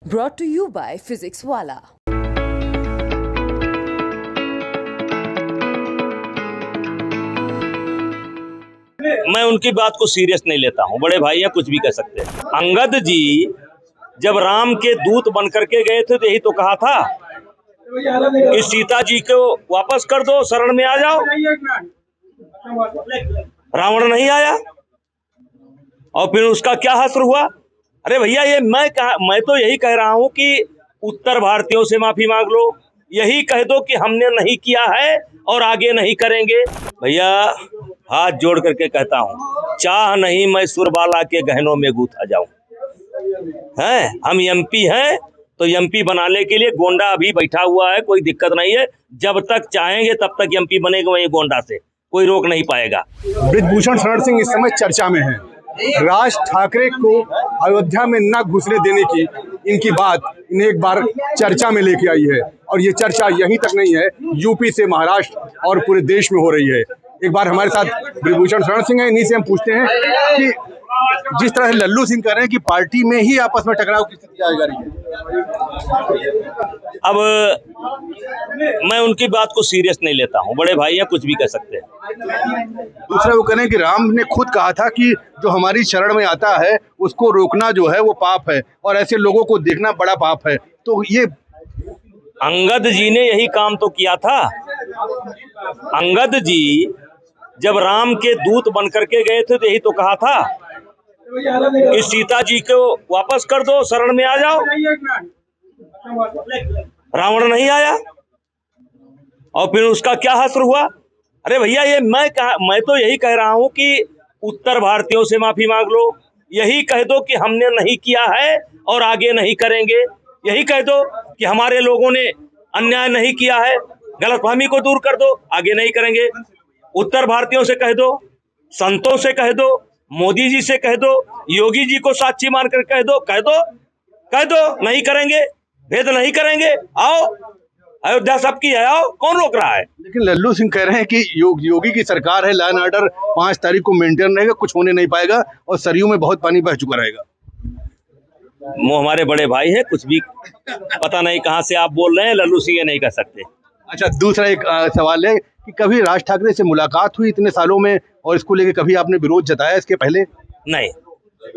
brought to you by Physics Wala. मैं उनकी बात को सीरियस नहीं लेता हूँ। बड़े भाई हैं, कुछ भी कह सकते हैं। अंगद जी जब राम के दूत बन करके गए थे तो यही तो कहा था कि सीता जी को वापस कर दो, शरण में आ जाओ। रावण नहीं आया और फिर उसका क्या हश्र हुआ। अरे भैया, ये मैं तो यही कह रहा हूँ कि उत्तर भारतीयों से माफी मांग लो, यही कह दो कि हमने नहीं किया है और आगे नहीं करेंगे। भैया हाथ जोड़ करके कहता हूँ, चाह नहीं मैं सुरबाला के गहनों में गूथा जाऊं। हैं हम एमपी हैं तो एमपी बनाने के लिए गोंडा अभी बैठा हुआ है, कोई दिक्कत नहीं है। जब तक चाहेंगे तब तक एमपी बनेगा, वही गोंडा से कोई रोक नहीं पाएगा। बृजभूषण शरण सिंह इस समय चर्चा में हैं। राज ठाकरे को अयोध्या में न घुसने देने की इनकी बात इन्हें एक बार चर्चा में लेके आई है, और ये चर्चा यहीं तक नहीं है, यूपी से महाराष्ट्र और पूरे देश में हो रही है। एक बार हमारे साथ बृजभूषण शरण सिंह हैं, इन्हीं से हम पूछते हैं कि जिस तरह लल्लू सिंह कह रहे हैं कि पार्टी में ही आपस में टकराव की स्थिति आ रही है। अब मैं उनकी बात को सीरियस नहीं लेता हूँ। बड़े भाई हैं, कुछ भी कह सकते हैं। दूसरा वो कह रहे हैं कि राम ने खुद कहा था कि जो हमारी शरण में आता है उसको रोकना जो है वो पाप है, और ऐसे लोगों को देखना बड़ा पाप है। तो ये अंगद जी ने यही काम तो किया था। अंगद जी जब राम के दूत बन करके गए थे तो यही तो कहा था कि सीता जी को वापस कर दो, शरण में आ जाओ। रावण नहीं आया और फिर उसका क्या हश्र हुआ। अरे भैया, ये मैं तो यही कह रहा हूं कि उत्तर भारतीयों से माफी मांग लो, यही कह दो कि हमने नहीं किया है और आगे नहीं करेंगे। यही कह दो कि हमारे लोगों ने अन्याय नहीं किया है, गलतफहमी को दूर कर दो, आगे नहीं करेंगे। उत्तर भारतीयों से कह दो, संतों से कह दो, मोदी जी से कह दो, योगी जी को साक्षी मानकर कह दो, नहीं करेंगे, भेद नहीं करेंगे। आओ, अयोध्या सबकी है, आओ, कौन रोक रहा है। लेकिन लल्लू सिंह कह रहे हैं कि योगी की सरकार है, लॉ एंड ऑर्डर 5 तारीख को मेंटेन रहेगा, कुछ होने नहीं पाएगा, और सरयू में बहुत पानी बह चुका रहेगा। वो हमारे बड़े भाई हैं, कुछ भी पता नहीं कहां से आप बोल रहे हैं। लल्लू सिंह ये नहीं कर सकते। अच्छा, दूसरा एक सवाल है कि कभी राज ठाकरे से मुलाकात हुई इतने सालों में, और इसको लेके कभी आपने विरोध जताया इसके पहले? नहीं,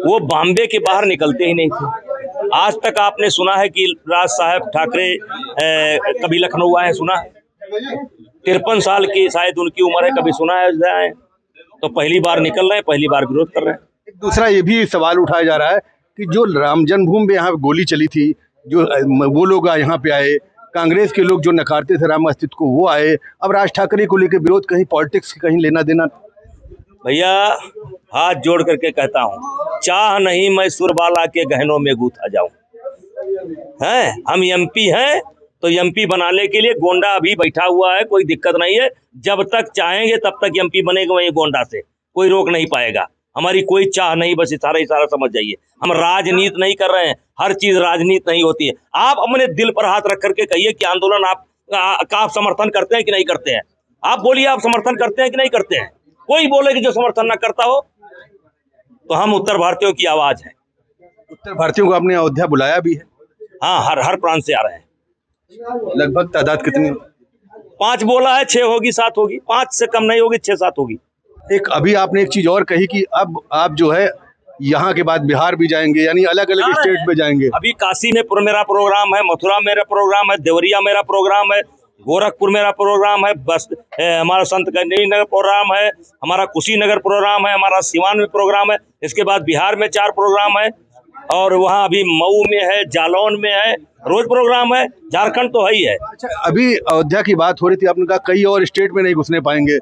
वो बॉम्बे के बाहर निकलते ही नहीं थे। आज तक आपने सुना है कि राज साहब ठाकरे कभी लखनऊ आए? सुना है? 53 साल की शायद उनकी उम्र है, कभी सुना है आए? तो पहली बार निकल रहे हैं, पहली बार विरोध कर रहे हैं। एक दूसरा ये भी सवाल उठाया जा रहा है कि जो राम जन्मभूमि में यहाँ गोली चली थी, जो वो लोग यहाँ पे आए, कांग्रेस के लोग जो नकारते थे राम अस्तित्व को वो आए, अब राज ठाकरे को लेकर विरोध, कहीं पॉलिटिक्स कहीं लेना देना? भैया हाथ जोड़ करके कहता हूँ, चाह नहीं मैं सुरबाला के गहनों में गूथा जाऊं। हैं हम एमपी हैं तो एमपी बनाने के लिए गोंडा अभी बैठा हुआ है, कोई दिक्कत नहीं है। जब तक चाहेंगे तब तक एमपी बनेगा, वही गोंडा से कोई रोक नहीं पाएगा। हमारी कोई चाह नहीं, बस इशारा समझ जाइए। हम राजनीति नहीं कर रहे हैं, हर चीज राजनीति नहीं होती है। आप अपने दिल पर हाथ रख करके कहिए कि आंदोलन आप समर्थन करते हैं कि नहीं करते हैं। आप बोलिए, आप समर्थन करते हैं कि नहीं करते हैं। कोई बोले कि जो समर्थन ना करता हो, तो हम उत्तर भारतीयों की आवाज है। उत्तर भारतीयों को आपने अयोध्या बुलाया भी है? हाँ, हर प्रांत से आ रहे हैं। लगभग तादाद कितनी? 5 बोला है, 6 होगी, 7 होगी, 5 से कम नहीं होगी, 6-7 होगी। एक अभी आपने एक चीज और कही कि अब आप जो है यहाँ के बाद बिहार भी जाएंगे, यानी अलग अलग स्टेट में जाएंगे। अभी काशी में मेरा प्रोग्राम है, मथुरा मेरा प्रोग्राम है, देवरिया मेरा प्रोग्राम है, गोरखपुर मेरा प्रोग्राम है, बस हमारा संत कबीर नगर प्रोग्राम है, हमारा कुशीनगर प्रोग्राम है, हमारा सिवान में प्रोग्राम है। इसके बाद बिहार में 4 प्रोग्राम है, और वहाँ अभी मऊ में है, जालौन में है, रोज प्रोग्राम है। झारखंड तो है ही है। अच्छा, अभी अयोध्या की बात हो रही थी, आपने कहा कई और स्टेट में नहीं घुसने पाएंगे।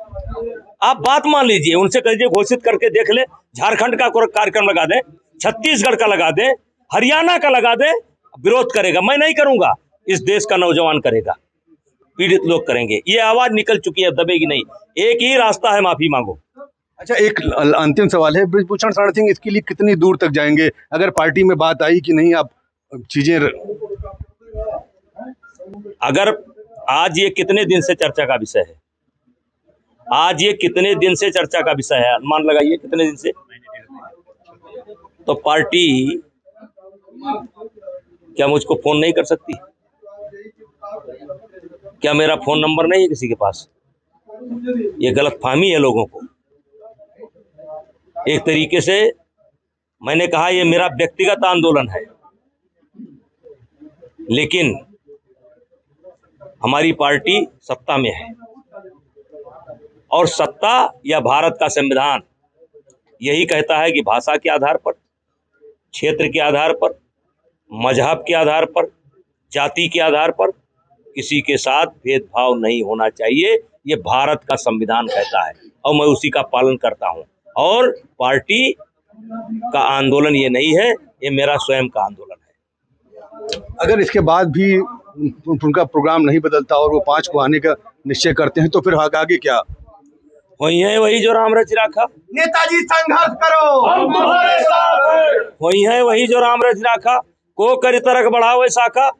आप बात मान लीजिए, उनसे कहिए घोषित करके देख ले। झारखंड का कार्यक्रम लगा दें, छत्तीसगढ़ का लगा दें, हरियाणा का लगा दें, विरोध करेगा। मैं नहीं करूंगा, इस देश का नौजवान करेगा, पीड़ित लोग करेंगे। ये आवाज निकल चुकी है, दबेगी नहीं। एक ही रास्ता है, माफी मांगो। अच्छा, एक अंतिम सवाल है बृजभूषण शरण सिंह, इसके लिए कितनी दूर तक जाएंगे अगर पार्टी में बात आई कि नहीं आप चीजें? अगर आज ये कितने दिन से चर्चा का विषय है, आज ये कितने दिन से चर्चा का विषय है, अनुमान लगाइए कितने दिन से। तो पार्टी क्या मुझको फोन नहीं कर सकती? क्या मेरा फोन नंबर नहीं है किसी के पास? ये गलतफहमी है लोगों को। एक तरीके से मैंने कहा ये मेरा व्यक्तिगत आंदोलन है, लेकिन हमारी पार्टी सत्ता में है और सत्ता या भारत का संविधान यही कहता है कि भाषा के आधार पर, क्षेत्र के आधार पर, मजहब के आधार पर, जाति के आधार पर किसी के साथ भेदभाव नहीं होना चाहिए। ये भारत का संविधान कहता है और मैं उसी का पालन करता हूं। और पार्टी का आंदोलन ये नहीं है, ये मेरा स्वयं का आंदोलन है। अगर इसके बाद भी उनका प्रोग्राम नहीं बदलता और वो 5 को आने का निश्चय करते हैं तो फिर आगे क्या? वही है वही जो राम रच राखा। नेताजी संघर्ष करो, हम तुम्हारे साथ हैं। वही है वही जो राम रच राखा। को करी तरक बढ़ावे शाखा।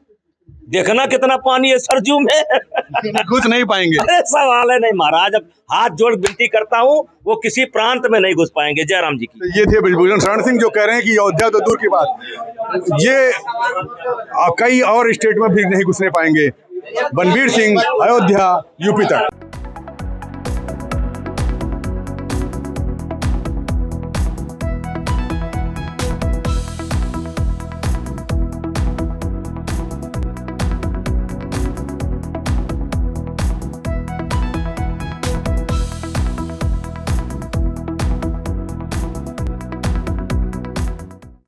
देखना कितना पानी है सरजू में। घुस नहीं पाएंगे। अरे सवाल है नहीं महाराज, अब हाथ जोड़ विनती करता हूँ, वो किसी प्रांत में नहीं घुस पाएंगे। जयराम जी की। ये थे बृजभूषण शरण सिंह जो कह रहे हैं कि अयोध्या तो दूर की बात, ये कई और स्टेट में भी नहीं घुसने पाएंगे। बनवीर सिंह, अयोध्या, यूपी तक।